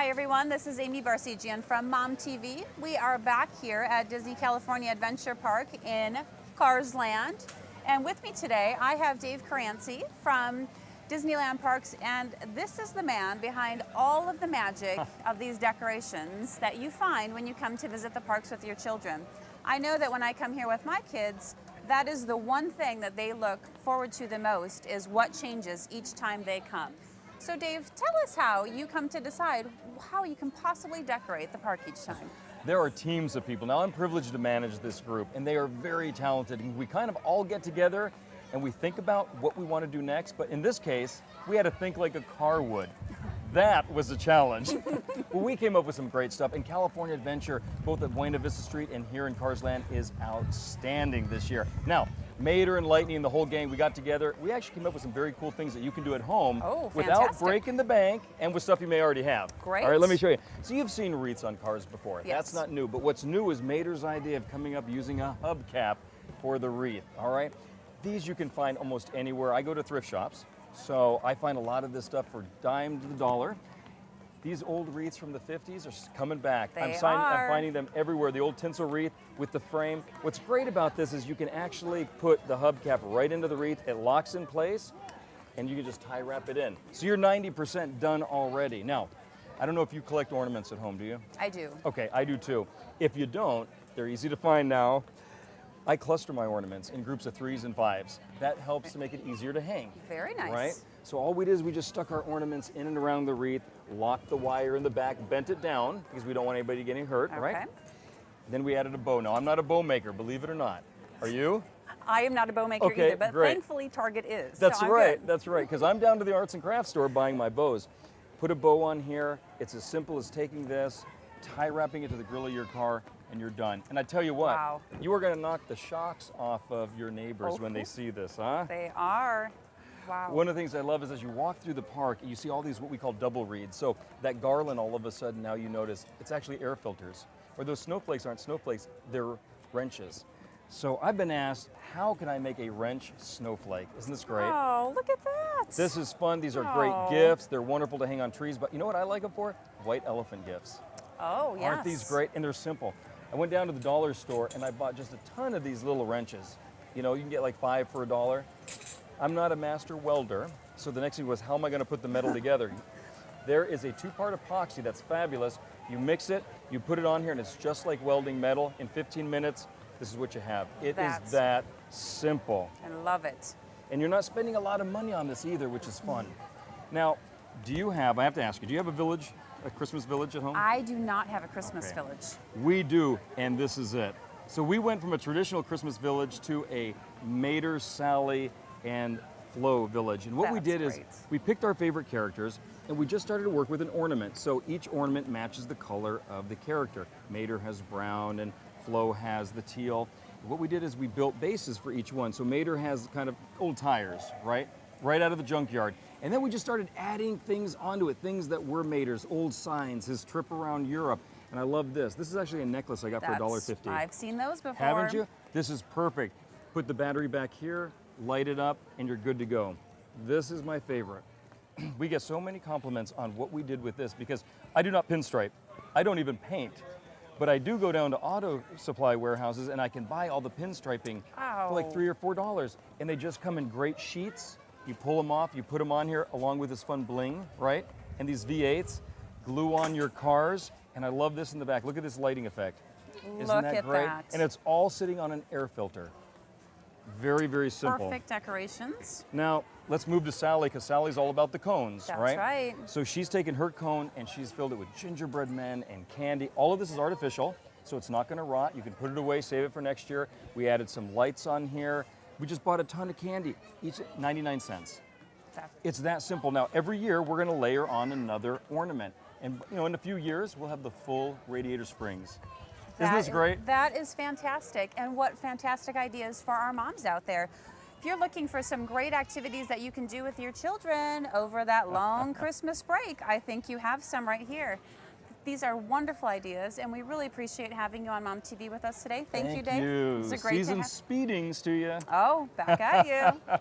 Hi everyone, this is Amy Barsegian from MomTV. We are back here at Disney California Adventure Park in Cars Land. And with me today, I have Dave Caranci from Disneyland Parks, and this is the man behind all of the magic of these decorations that you find when you come to visit the parks with your children. I know that when I come here with my kids, that is the one thing that they look forward to the most, is what changes each time they come. So Dave, tell us how you come to decide how you can possibly decorate the park each time. There are teams of people. Now I'm privileged to manage this group, and they are very talented. And we kind of all get together and we think about what we want to do next, but in this case, we had to think like a car would. That was a challenge. Well, we came up with some great stuff, and California Adventure, both at Buena Vista Street and here in Cars Land, is outstanding this year. Now, Mater and Lightning and the whole gang, we got together. We actually came up with some very cool things that you can do at home without breaking the bank and with stuff you may already have. Great. All right, let me show you. So you've seen wreaths on cars before. Yes. That's not new, but what's new is Mater's idea of coming up using a hubcap for the wreath, all right? These you can find almost anywhere. I go to thrift shops, so I find a lot of this stuff for dime to the dollar. These old wreaths from the 50s are coming back. I'm finding them everywhere. The old tinsel wreath with the frame. What's great about this is you can actually put the hubcap right into the wreath. It locks in place, and you can just tie wrap it in. So you're 90% done already. Now, I don't know if you collect ornaments at home, do you? I do. Okay, I do too. If you don't, they're easy to find now. I cluster my ornaments in groups of 3s and 5s. That helps to make it easier to hang. Very nice. Right? So all we did is we just stuck our ornaments in and around the wreath, locked the wire in the back, bent it down because we don't want anybody getting hurt, right? Then we added a bow. Now, I'm not a bow maker, believe it or not. Are you? I am not a bow maker either, but thankfully Target is. That's right, that's right, because I'm down to the arts and crafts store buying my bows. Put a bow on here. It's as simple as taking this, tie wrapping it to the grill of your car, and you're done. And I tell you what, you are going to knock the shocks off of your neighbors when they see this, huh? They are. Wow. One of the things I love is as you walk through the park, you see all these what we call double wreaths. So that garland, all of a sudden, now you notice, it's actually air filters. Or those snowflakes aren't snowflakes, they're wrenches. So I've been asked, how can I make a wrench snowflake? Isn't this great? Oh, look at that. This is fun. These are great gifts. They're wonderful to hang on trees. But you know what I like them for? White elephant gifts. Oh, yes. Aren't these great? And they're simple. I went down to the dollar store and I bought just a ton of these little wrenches. You know, you can get like 5 for $1. I'm not a master welder, so the next thing was, how am I going to put the metal together? There is a 2-part epoxy that's fabulous. You mix it, you put it on here, and it's just like welding metal. In 15 minutes, this is what you have. It is that simple. I love it. And you're not spending a lot of money on this either, which is fun. Now, I have to ask you, do you have a village, a Christmas village at home? I do not have a Christmas village. We do, and this is it. So we went from a traditional Christmas village to a Mater, Sally, and Flo village. And what we did is we picked our favorite characters and we just started to work with an ornament. So each ornament matches the color of the character. Mater has brown and Flo has the teal. What we did is we built bases for each one. So Mater has kind of old tires, right out of the junkyard. And then we just started adding things onto it, things that were Mater's, old signs, his trip around Europe. And I love this. This is actually a necklace I got for $1.50. I've seen those before. Haven't you? This is perfect. Put the battery back here, light it up, and you're good to go. This is my favorite. We get so many compliments on what we did with this because I do not pinstripe. I don't even paint. But I do go down to auto supply warehouses and I can buy all the pinstriping for like $3 or $4. And they just come in great sheets. You pull them off, you put them on here along with this fun bling, right? And these V8s, glue on your cars. And I love this in the back. Look at this lighting effect. Isn't that great? And it's all sitting on an air filter. Very, very simple. Perfect decorations. Now, let's move to Sally, because Sally's all about the cones, That's right? right. So she's taken her cone and she's filled it with gingerbread men and candy. All of this is artificial, so it's not going to rot. You can put it away, save it for next year. We added some lights on here. We just bought a ton of candy, each 99 cents. It's that simple. Now, every year we're going to layer on another ornament. And you know, in a few years, we'll have the full Radiator Springs. Isn't this great? That is fantastic. And what fantastic ideas for our moms out there. If you're looking for some great activities that you can do with your children over that long Christmas break, I think you have some right here. These are wonderful ideas, and we really appreciate having you on MomTV with us today. Thank you, Dave. Thank you. Season speedings to you. Oh, back at you.